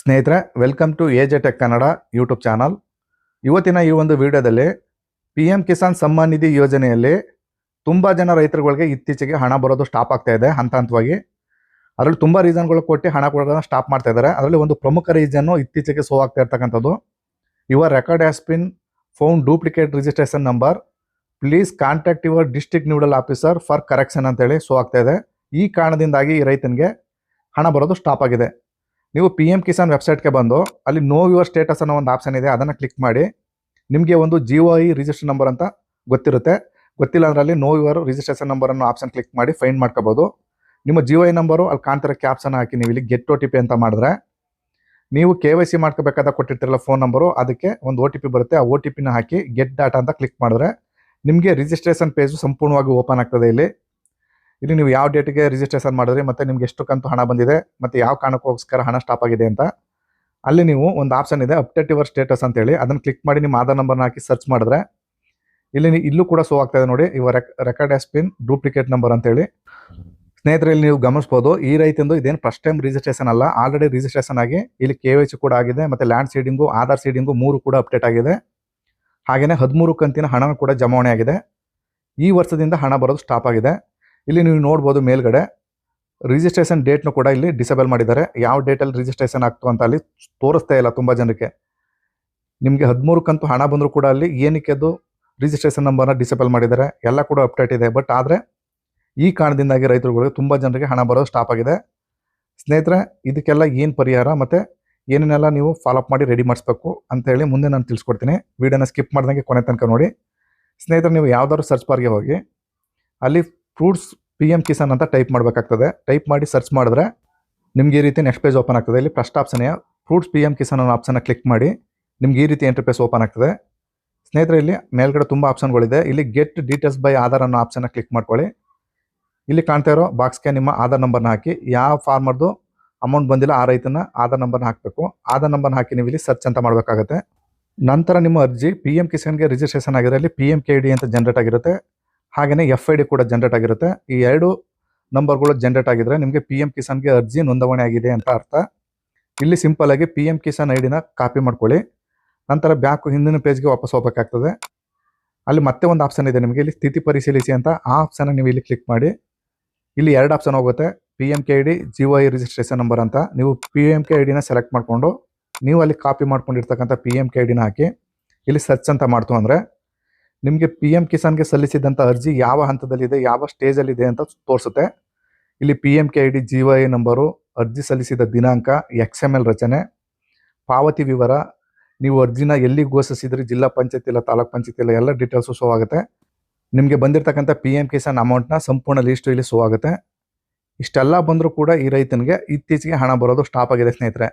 ಸ್ನೇಹಿತರೆ, welcome to AJ tech Kannada YouTube channel. ಇವತ್ತಿನ ಈ ಒಂದು ವಿಡಿಯೋದಲ್ಲಿ ಪಿ ಎಂ ಕಿಸಾನ್ ಸಮ್ಮಾನ್ ನಿಧಿ ಯೋಜನೆಯಲ್ಲಿ ತುಂಬ ಜನ ರೈತರುಗಳಿಗೆ ಇತ್ತೀಚೆಗೆ ಹಣ ಬರೋದು ಸ್ಟಾಪ್ ಆಗ್ತಾ ಇದೆ ಹಂತ ಹಂತವಾಗಿ. ಅದರಲ್ಲಿ ತುಂಬ ರೀಸನ್ಗಳು ಕೊಟ್ಟು ಹಣ ಕೊಡೋದನ್ನ ಸ್ಟಾಪ್ ಮಾಡ್ತಾ ಇದ್ದಾರೆ. ಅದರಲ್ಲಿ ಒಂದು ಪ್ರಮುಖ ರೀಸನ್ನು ಇತ್ತೀಚೆಗೆ ಶೋ ಆಗ್ತಾ ಇರ್ತಕ್ಕಂಥದ್ದು, your record has been found duplicate registration number, please contact your district nodal officer for correction ಅಂತೇಳಿ ಶೋ ಆಗ್ತಾ ಇದೆ. ಈ ಕಾರಣದಿಂದಾಗಿ ಈ ರೈತನಿಗೆ ಹಣ ಬರೋದು ಸ್ಟಾಪ್ ಆಗಿದೆ. ನೀವು ಪಿ ಎಂ ಕಿಸಾನ್ ವೆಬ್ಸೈಟ್ಗೆ ಬಂದು ಅಲ್ಲಿ ನೋ ಯುವರ್ ಸ್ಟೇಟಸ್ ಅನ್ನೋ ಒಂದು ಆಪ್ಷನ್ ಇದೆ, ಅದನ್ನು ಕ್ಲಿಕ್ ಮಾಡಿ ನಿಮಗೆ ಒಂದು GOI ರಿಜಿಸ್ಟರ್ ನಂಬರ್ ಅಂತ ಗೊತ್ತಿರುತ್ತೆ. ಗೊತ್ತಿಲ್ಲ ಅದರಲ್ಲಿ ನೋ ಯುವರ್ ರಿಜಿಸ್ಟ್ರೇಷನ್ ನಂಬರ್ ಅನ್ನೋ ಆಪ್ಷನ್ ಕ್ಲಿಕ್ ಮಾಡಿ ಫೈಂಡ್ ಮಾಡ್ಕೋಬೋದು. ನಿಮ್ಮ GOI ನಂಬರು ಅಲ್ಲಿ ಕಾಣ್ತಿರೋ ಕ್ಯಾಪ್ಸನ್ನು ಹಾಕಿ ನೀವು ಇಲ್ಲಿ ಗೆಟ್ OTP ಅಂತ ಮಾಡಿದ್ರೆ ನೀವು KYC ಮಾಡ್ಕೋಬೇಕಾದ ಕೊಟ್ಟಿರ್ತಿರಲ್ಲ ಫೋನ್ ನಂಬರು, ಅದಕ್ಕೆ ಒಂದು OTP ಬರುತ್ತೆ. ಆ OTPನ ಹಾಕಿ ಗೆಟ್ ಡಾಟಾ ಅಂತ ಕ್ಲಿಕ್ ಮಾಡಿದ್ರೆ ನಿಮಗೆ ರಿಜಿಸ್ಟ್ರೇಷನ್ ಪೇಜು ಸಂಪೂರ್ಣವಾಗಿ ಓಪನ್ ಆಗ್ತದೆ. ಇಲ್ಲಿ ನೀವು ಯಾವ ಡೇಟಿಗೆ ರಿಜಿಸ್ಟ್ರೇಷನ್ ಮಾಡಿದ್ರಿ ಮತ್ತು ನಿಮ್ಗೆ ಎಷ್ಟು ಕಂತು ಹಣ ಬಂದಿದೆ ಮತ್ತು ಯಾವ ಕಾರಣಕ್ಕೋಸ್ಕರ ಹಣ ಸ್ಟಾಪ್ ಆಗಿದೆ ಅಂತ ಅಲ್ಲಿ ನೀವು ಒಂದು ಆಪ್ಷನ್ ಇದೆ ಅಪ್ಡೇಟ್ ಯುವರ್ ಸ್ಟೇಟಸ್ ಅಂತೇಳಿ, ಅದನ್ನು ಕ್ಲಿಕ್ ಮಾಡಿ ನಿಮ್ಮ ಆಧಾರ್ ನಂಬರ್ನ ಹಾಕಿ ಸರ್ಚ್ ಮಾಡಿದ್ರೆ ಇಲ್ಲೂ ಕೂಡ ಶೋ ಆಗ್ತಾ ಇದೆ ನೋಡಿ, your record has been duplicate number ಅಂತೇಳಿ. ಸ್ನೇಹಿತರೆ, ಇಲ್ಲಿ ನೀವು ಗಮನಿಸ್ಬೋದು ಈ ರೈತಂದು ಇದೇನು ಫಸ್ಟ್ ಟೈಮ್ ರಿಜಿಸ್ಟ್ರೇಷನ್ ಅಲ್ಲ, ಆಲ್ರೆಡಿ ರಿಜಿಸ್ಟ್ರೇಷನ್ ಆಗಿ ಇಲ್ಲಿ KYC ಕೂಡ ಆಗಿದೆ ಮತ್ತು ಲ್ಯಾಂಡ್ ಸೀಡಿಂಗು ಆಧಾರ್ ಸೀಡಿಂಗು 3 ಕೂಡ ಅಪ್ಡೇಟ್ ಆಗಿದೆ. ಹಾಗೆಯೇ 13 ಕಂತಿನ ಹಣ ಕೂಡ ಜಮಾವಣೆ ಆಗಿದೆ. ಈ ವರ್ಷದಿಂದ ಹಣ ಬರೋದು ಸ್ಟಾಪ್ ಆಗಿದೆ. ಇಲ್ಲಿ ನೀವು ನೋಡ್ಬೋದು ಮೇಲ್ಗಡೆ ರಿಜಿಸ್ಟ್ರೇಷನ್ ಡೇಟ್ನು ಕೂಡ ಇಲ್ಲಿ ಡಿಸೇಬಲ್ ಮಾಡಿದ್ದಾರೆ. ಯಾವ ಡೇಟಲ್ಲಿ ರಿಜಿಸ್ಟ್ರೇಷನ್ ಆಗ್ತು ಅಂತ ಅಲ್ಲಿ ತೋರಿಸ್ತಾ ಇಲ್ಲ ತುಂಬ ಜನಕ್ಕೆ. ನಿಮಗೆ 13 ಕಂತು ಹಣ ಬಂದರೂ ಕೂಡ ಅಲ್ಲಿ ಏನಕ್ಕೆ ಅದು ರಿಜಿಸ್ಟ್ರೇಷನ್ ನಂಬರ್ನ ಡಿಸೇಬಲ್ ಮಾಡಿದ್ದಾರೆ, ಎಲ್ಲ ಕೂಡ ಅಪ್ಡೇಟ್ ಇದೆ. ಬಟ್ ಆದರೆ ಈ ಕಾರಣದಿಂದಾಗಿ ರೈತರುಗಳಿಗೆ ತುಂಬ ಜನರಿಗೆ ಹಣ ಬರೋದು ಸ್ಟಾಪ್ ಆಗಿದೆ. ಸ್ನೇಹಿತರೆ, ಇದಕ್ಕೆಲ್ಲ ಏನು ಪರಿಹಾರ ಮತ್ತು ಏನೇನೆಲ್ಲ ನೀವು ಫಾಲೋಅಪ್ ಮಾಡಿ ರೆಡಿ ಮಾಡಿಸ್ಬೇಕು ಅಂತೇಳಿ ಮುಂದೆ ನಾನು ತಿಳಿಸ್ಕೊಡ್ತೀನಿ. ವೀಡಿಯೋನ ಸ್ಕಿಪ್ ಮಾಡ್ದಂಗೆ ಕೊನೆ ತನಕ ನೋಡಿ. ಸ್ನೇಹಿತರೆ, ನೀವು ಯಾವ್ದಾದ್ರು ಸರ್ಚ್ ಬಾರ್ಗೆ ಹೋಗಿ ಅಲ್ಲಿ ಫ್ರೂಟ್ಸ್ PM ಕಿಸಾನ್ ಅಂತ ಟೈಪ್ ಮಾಡಬೇಕಾಗ್ತದೆ. ಟೈಪ್ ಮಾಡಿ ಸರ್ಚ್ ಮಾಡಿದ್ರೆ ನಿಮ್ಗೆ ಈ ರೀತಿ ನೆಕ್ಸ್ಟ್ ಪೇಜ್ ಓಪನ್ ಆಗ್ತದೆ. ಇಲ್ಲಿ first option fruits PM Kisan ಅನ್ನೋ ಆಪ್ಷನ್ನ ಕ್ಲಿಕ್ ಮಾಡಿ ನಿಮ್ಗೆ ಈ ರೀತಿ ಇಂಟರ್ಫೇಸ್ ಓಪನ್ ಆಗ್ತದೆ. ಸ್ನೇಹಿತರೆ, ಇಲ್ಲಿ ಮೇಲ್ಗಡೆ ತುಂಬ ಆಪ್ಷನ್ಗಳಿದೆ. ಇಲ್ಲಿ ಗೆಟ್ ಡೀಟೇಲ್ಸ್ ಬೈ ಆಧಾರ್ ಅನ್ನೋ ಆಪ್ಷನ್ನ ಕ್ಲಿಕ್ ಮಾಡ್ಕೊಳ್ಳಿ. ಇಲ್ಲಿ ಕಾಣ್ತಾ ಇರೋ ಬಾಕ್ಸ್ಗೆ ನಿಮ್ಮ ಆಧಾರ್ ನಂಬರ್ನ ಹಾಕಿ, ಯಾವ ಫಾರ್ಮರ್ದು ಅಮೌಂಟ್ ಬಂದಿಲ್ಲ ಆ ರೈತನ ಆಧಾರ್ ನಂಬರ್ನ ಹಾಕಬೇಕು. ಆಧಾರ್ ನಂಬರ್ನ ಹಾಕಿ ನೀವು ಇಲ್ಲಿ ಸರ್ಚ್ ಅಂತ ಮಾಡಬೇಕಾಗುತ್ತೆ. ನಂತರ ನಿಮ್ಮ ಅರ್ಜಿ PM ಕಿಸಾನ್ಗೆ ರಿಜಿಸ್ಟ್ರೇಷನ್ ಆಗಿರೋ ಅಲ್ಲಿ PMKID ಅಂತ ಜನರೇಟ್ ಆಗಿರುತ್ತೆ. ಹಾಗೆಯೇ FID ಕೂಡ ಜನರೇಟ್ ಆಗಿರುತ್ತೆ. ಈ 2 ನಂಬರ್ಗಳು ಜನರೇಟ್ ಆಗಿದ್ರೆ ನಿಮಗೆ PM ಕಿಸಾನ್ಗೆ ಅರ್ಜಿ ನೋಂದಣಿ ಆಗಿದೆ ಅಂತ ಅರ್ಥ. ಇಲ್ಲಿ ಸಿಂಪಲ್ ಆಗಿ PM ಕಿಸಾನ್ ಐಡಿನ ಕಾಪಿ ಮಾಡ್ಕೊಳ್ಳಿ. ನಂತರ ಬ್ಯಾಕ್ ಹಿಂದಿನ ಪೇಜ್ಗೆ ವಾಪಸ್ ಹೋಗಬೇಕಾಗ್ತದೆ. ಅಲ್ಲಿ ಮತ್ತೆ ಒಂದು ಆಪ್ಷನ್ ಇದೆ ನಿಮಗೆ, ಇಲ್ಲಿ ಸ್ಥಿತಿ ಪರಿಶೀಲಿಸಿ ಅಂತ. ಆ ಆಪ್ಷನ್ ನೀವು ಇಲ್ಲಿ ಕ್ಲಿಕ್ ಮಾಡಿ ಇಲ್ಲಿ 2 ಆಪ್ಷನ್ ಹೋಗುತ್ತೆ, PMKID GOI ರಿಜಿಸ್ಟ್ರೇಷನ್ ನಂಬರ್ ಅಂತ. ನೀವು PMKIDನ ಸೆಲೆಕ್ಟ್ ಮಾಡಿಕೊಂಡು ನೀವು ಅಲ್ಲಿ ಕಾಪಿ ಮಾಡ್ಕೊಂಡಿರ್ತಕ್ಕಂಥ PMKIDನ ಹಾಕಿ ಇಲ್ಲಿ ಸರ್ಚ್ ಅಂತ ಮಾಡ್ತು ಅಂದರೆ ನಿಮಗೆ PM ಕಿಸಾನ್ಗೆ ಸಲ್ಲಿಸಿದಂಥ ಅರ್ಜಿ ಯಾವ ಹಂತದಲ್ಲಿದೆ, ಯಾವ ಸ್ಟೇಜಲ್ಲಿದೆ ಅಂತ ತೋರಿಸುತ್ತೆ. ಇಲ್ಲಿ PMKID GOI ನಂಬರು, ಅರ್ಜಿ ಸಲ್ಲಿಸಿದ ದಿನಾಂಕ, XML ರಚನೆ, ಪಾವತಿ ವಿವರ, ನೀವು ಅರ್ಜಿನ ಎಲ್ಲಿ ಘೋಷಿಸಿದ್ರಿ, ಜಿಲ್ಲಾ ಪಂಚಾಯತ್ ಇಲ್ಲ ತಾಲೂಕ್ ಪಂಚಾಯತ್ ಇಲ್ಲ, ಎಲ್ಲ ಡೀಟೇಲ್ಸು ಶೋ ಆಗುತ್ತೆ. ನಿಮಗೆ ಬಂದಿರತಕ್ಕಂಥ PM ಕಿಸಾನ್ ಅಮೌಂಟ್ನ ಸಂಪೂರ್ಣ ಲಿಸ್ಟು ಇಲ್ಲಿ ಶೋ ಆಗುತ್ತೆ. ಇಷ್ಟೆಲ್ಲ ಬಂದರೂ ಕೂಡ ಈ ರೈತನಿಗೆ ಇತ್ತೀಚೆಗೆ ಹಣ ಬರೋದು ಸ್ಟಾಪ್ ಆಗಿದೆ ಸ್ನೇಹಿತರೆ.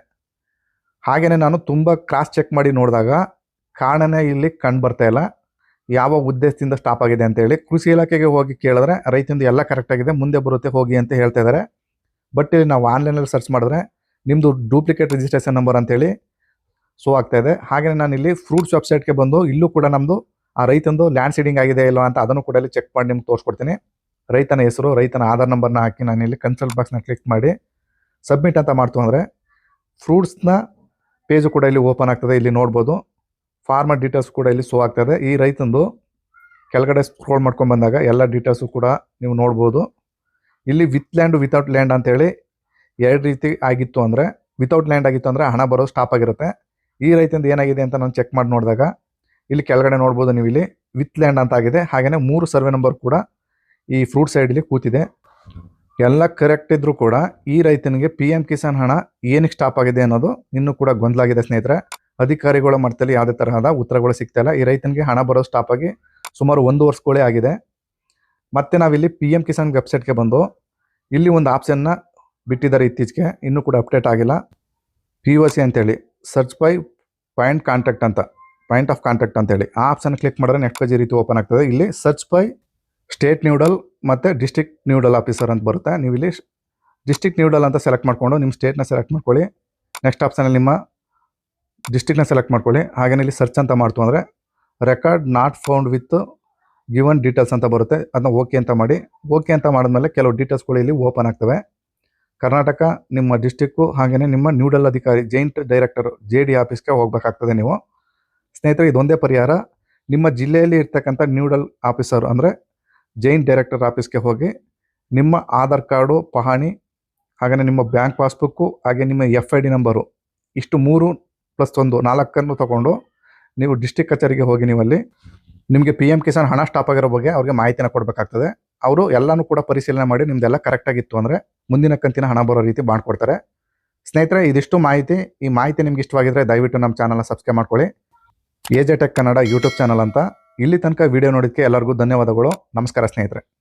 ಹಾಗೆಯೇ ನಾನು ತುಂಬ ಕ್ರಾಸ್ ಚೆಕ್ ಮಾಡಿ ನೋಡಿದಾಗ ಕಾರಣನೇ ಇಲ್ಲಿ ಕಂಡು ಬರ್ತಾ ಇಲ್ಲ, ಯಾವ ಉದ್ದೇಶದಿಂದ ಸ್ಟಾಪ್ ಆಗಿದೆ ಅಂತೇಳಿ. ಕೃಷಿ ಇಲಾಖೆಗೆ ಹೋಗಿ ಕೇಳಿದ್ರೆ ರೈತಂದು ಎಲ್ಲ ಕರೆಕ್ಟ್ ಆಗಿದೆ, ಮುಂದೆ ಬರುತ್ತೆ ಹೋಗಿ ಅಂತ ಹೇಳ್ತಾ ಇದ್ದಾರೆ. ಬಟ್ ಇಲ್ಲಿ ನಾವು ಆನ್ಲೈನಲ್ಲಿ ಸರ್ಚ್ ಮಾಡಿದ್ರೆ ನಿಮ್ಮದು ಡೂಪ್ಲಿಕೇಟ್ ರಿಜಿಸ್ಟ್ರೇಷನ್ ನಂಬರ್ ಅಂತೇಳಿ ಶೋ ಆಗ್ತಾ ಇದೆ. ಹಾಗೆಯೇ ನಾನು ಇಲ್ಲಿ ಫ್ರೂಟ್ಸ್ ವೆಬ್ಸೈಟ್ಗೆ ಬಂದು ಇಲ್ಲೂ ಕೂಡ ನಮ್ಮದು ಆ ರೈತಂದು ಲ್ಯಾಂಡ್ ಸೀಡಿಂಗ್ ಆಗಿದೆ ಇಲ್ಲೋ ಅಂತ ಅದನ್ನು ಕೂಡ ಇಲ್ಲಿ ಚೆಕ್ ಮಾಡಿ ನಿಮ್ಗೆ ತೋರಿಸ್ಕೊಡ್ತೀನಿ. ರೈತನ ಹೆಸರು, ರೈತನ ಆಧಾರ್ ನಂಬರ್ನ ಹಾಕಿ ನಾನು ಇಲ್ಲಿ ಕನ್ಸಲ್ಟ್ ಬಾಕ್ಸ್ನ ಕ್ಲಿಕ್ ಮಾಡಿ ಸಬ್ಮಿಟ್ ಅಂತ ಮಾಡ್ತು ಅಂದರೆ ಫ್ರೂಟ್ಸ್ನ ಪೇಜು ಕೂಡ ಇಲ್ಲಿ ಓಪನ್ ಆಗ್ತದೆ. ಇಲ್ಲಿ ನೋಡ್ಬೋದು ಫಾರ್ಮರ್ ಡೀಟೇಲ್ಸ್ ಕೂಡ ಇಲ್ಲಿ ಶೋ ಆಗ್ತದೆ. ಈ ರೈತಂದು ಕೆಳಗಡೆ ಸ್ಕ್ರೋಲ್ ಮಾಡ್ಕೊಂಡು ಬಂದಾಗ ಎಲ್ಲ ಡೀಟೇಲ್ಸು ಕೂಡ ನೀವು ನೋಡ್ಬೋದು. ಇಲ್ಲಿ ವಿತ್ ಲ್ಯಾಂಡ್ ವಿತೌಟ್ ಲ್ಯಾಂಡ್ ಅಂತೇಳಿ 2 ರೀತಿ ಆಗಿತ್ತು ಅಂದರೆ, ವಿತೌಟ್ ಲ್ಯಾಂಡ್ ಆಗಿತ್ತು ಅಂದರೆ ಹಣ ಬರೋದು ಸ್ಟಾಪ್ ಆಗಿರುತ್ತೆ. ಈ ರೈತಂದು ಏನಾಗಿದೆ ಅಂತ ನಾನು ಚೆಕ್ ಮಾಡಿ ನೋಡಿದಾಗ ಇಲ್ಲಿ ಕೆಳಗಡೆ ನೋಡ್ಬೋದು ನೀವು ಇಲ್ಲಿ ವಿತ್ ಲ್ಯಾಂಡ್ ಅಂತ ಆಗಿದೆ. ಹಾಗೆಯೇ 3 ಸರ್ವೆ ನಂಬರ್ ಕೂಡ ಈ ಫ್ರೂಟ್ ಸೈಡಲ್ಲಿ ಕೂತಿದೆ. ಎಲ್ಲ ಕರೆಕ್ಟ್ ಇದ್ರೂ ಕೂಡ ಈ ರೈತನಿಗೆ PM ಕಿಸಾನ್ ಹಣ ಏನಕ್ಕೆ ಸ್ಟಾಪ್ ಆಗಿದೆ ಅನ್ನೋದು ಇನ್ನೂ ಕೂಡ ಗೊಂದಲ ಆಗಿದೆ ಸ್ನೇಹಿತರೆ. ಅಧಿಕಾರಿಗಳ ಮಟ್ಟದಲ್ಲಿ ಯಾವುದೇ ತರಹದ ಉತ್ತರಗಳು ಸಿಗ್ತಾ ಇಲ್ಲ. ಈ ರೈತನಿಗೆ ಹಣ ಬರೋ ಸ್ಟಾಪ್ ಆಗಿ ಸುಮಾರು 1 ವರ್ಷಗಳೇ ಆಗಿದೆ. ಮತ್ತೆ ನಾವಿಲ್ಲಿ PM ಕಿಸಾನ್ ವೆಬ್ಸೈಟ್ಗೆ ಬಂದು ಇಲ್ಲಿ ಒಂದು ಆಪ್ಷನ್ನ ಬಿಟ್ಟಿದ್ದಾರೆ ಇತ್ತೀಚೆಗೆ, ಇನ್ನೂ ಕೂಡ ಅಪ್ಡೇಟ್ ಆಗಿಲ್ಲ. POC ಅಂತೇಳಿ search by point of contact ಅಂತೇಳಿ ಆ ಆಪ್ಷನ್ ಕ್ಲಿಕ್ ಮಾಡಿದ್ರೆ ನೆಕ್ಸ್ಟ್ ಪೇಜ್ ಈ ರೀತಿ ಓಪನ್ ಆಗ್ತದೆ. ಇಲ್ಲಿ ಸರ್ಚ್ ಬೈ ಸ್ಟೇಟ್ ನ್ಯೂಡಲ್ ಮತ್ತು ಡಿಸ್ಟ್ರಿಕ್ಟ್ ನ್ಯೂಡಲ್ ಆಫೀಸರ್ ಅಂತ ಬರುತ್ತೆ. ನೀವು ಇಲ್ಲಿ ಡಿಸ್ಟ್ರಿಕ್ಟ್ ನ್ಯೂಡಲ್ ಅಂತ ಸೆಲೆಕ್ಟ್ ಮಾಡಿಕೊಂಡು ನಿಮ್ಮ ಸ್ಟೇಟ್ನ ಸೆಲೆಕ್ಟ್ ಮಾಡ್ಕೊಳ್ಳಿ. ನೆಕ್ಸ್ಟ್ ಆಪ್ಷನಲ್ಲಿ ನಿಮ್ಮ ಡಿಸ್ಟ್ರಿಕ್ಟ್ನ ಸೆಲೆಕ್ಟ್ ಮಾಡ್ಕೊಳ್ಳಿ. ಹಾಗೆಯೇ ಇಲ್ಲಿ ಸರ್ಚ್ ಅಂತ ಮಾಡ್ತು ಅಂದರೆ record not found with given details ಅಂತ ಬರುತ್ತೆ. ಅದನ್ನ ಓಕೆ ಅಂತ ಮಾಡಿ. ಓಕೆ ಅಂತ ಮಾಡಿದ್ಮೇಲೆ ಕೆಲವು ಡೀಟೇಲ್ಸ್ಗಳು ಇಲ್ಲಿ ಓಪನ್ ಆಗ್ತವೆ. ಕರ್ನಾಟಕ ನಿಮ್ಮ ಡಿಸ್ಟಿಕ್ಕು ಹಾಗೆಯೇ ನಿಮ್ಮ ನ್ಯೂಡಲ್ ಅಧಿಕಾರಿ ಜೈಂಟ್ ಡೈರೆಕ್ಟರ್ JD ಆಫೀಸ್ಗೆ ಹೋಗಬೇಕಾಗ್ತದೆ ನೀವು. ಸ್ನೇಹಿತರೆ, ಇದೊಂದೇ ಪರಿಹಾರ. ನಿಮ್ಮ ಜಿಲ್ಲೆಯಲ್ಲಿ ಇರ್ತಕ್ಕಂಥ ನ್ಯೂಡಲ್ ಆಫೀಸರ್ ಅಂದರೆ ಜೈಂಟ್ ಡೈರೆಕ್ಟರ್ ಆಫೀಸ್ಗೆ ಹೋಗಿ ನಿಮ್ಮ ಆಧಾರ್ ಕಾರ್ಡು, ಪಹಣಿ, ಹಾಗೆಯೇ ನಿಮ್ಮ ಬ್ಯಾಂಕ್ ಪಾಸ್ಬುಕ್ಕು, ಹಾಗೆ ನಿಮ್ಮ FID ನಂಬರು, ಇಷ್ಟು 3 + 1 4 ತಗೊಂಡು ನೀವು ಡಿಸ್ಟಿಕ್ ಕಚೇರಿಗೆ ಹೋಗಿ ನೀವಲ್ಲಿ ನಿಮಗೆ PM ಕಿಸಾನ್ ಹಣ ಸ್ಟಾಪ್ ಆಗಿರೋ ಬಗ್ಗೆ ಅವ್ರಿಗೆ ಮಾಹಿತಿನ ಕೊಡಬೇಕಾಗ್ತದೆ. ಅವರು ಎಲ್ಲನೂ ಕೂಡ ಪರಿಶೀಲನೆ ಮಾಡಿ ನಿಮ್ಮದೆಲ್ಲ ಕರೆಕ್ಟಾಗಿತ್ತು ಅಂದರೆ ಮುಂದಿನ ಕಂತಿನ ಹಣ ಬರೋ ರೀತಿ ಮಾಡಿಕೊಡ್ತಾರೆ. ಸ್ನೇಹಿತರೆ, ಇದಿಷ್ಟು ಮಾಹಿತಿ. ಈ ಮಾಹಿತಿ ನಿಮ್ಗೆ ಇಷ್ಟವಾಗಿದ್ದರೆ ದಯವಿಟ್ಟು ನಮ್ಮ ಚಾನಲ್ನ ಸಬ್ಸ್ಕ್ರೈಬ್ ಮಾಡ್ಕೊಳ್ಳಿ. AJ Tech Kannada YouTube channel ಅಂತ. ಇಲ್ಲಿ ತನಕ ವಿಡಿಯೋ ನೋಡೋದಕ್ಕೆ ಎಲ್ಲರಿಗೂ ಧನ್ಯವಾದಗಳು. ನಮಸ್ಕಾರ ಸ್ನೇಹಿತರೆ.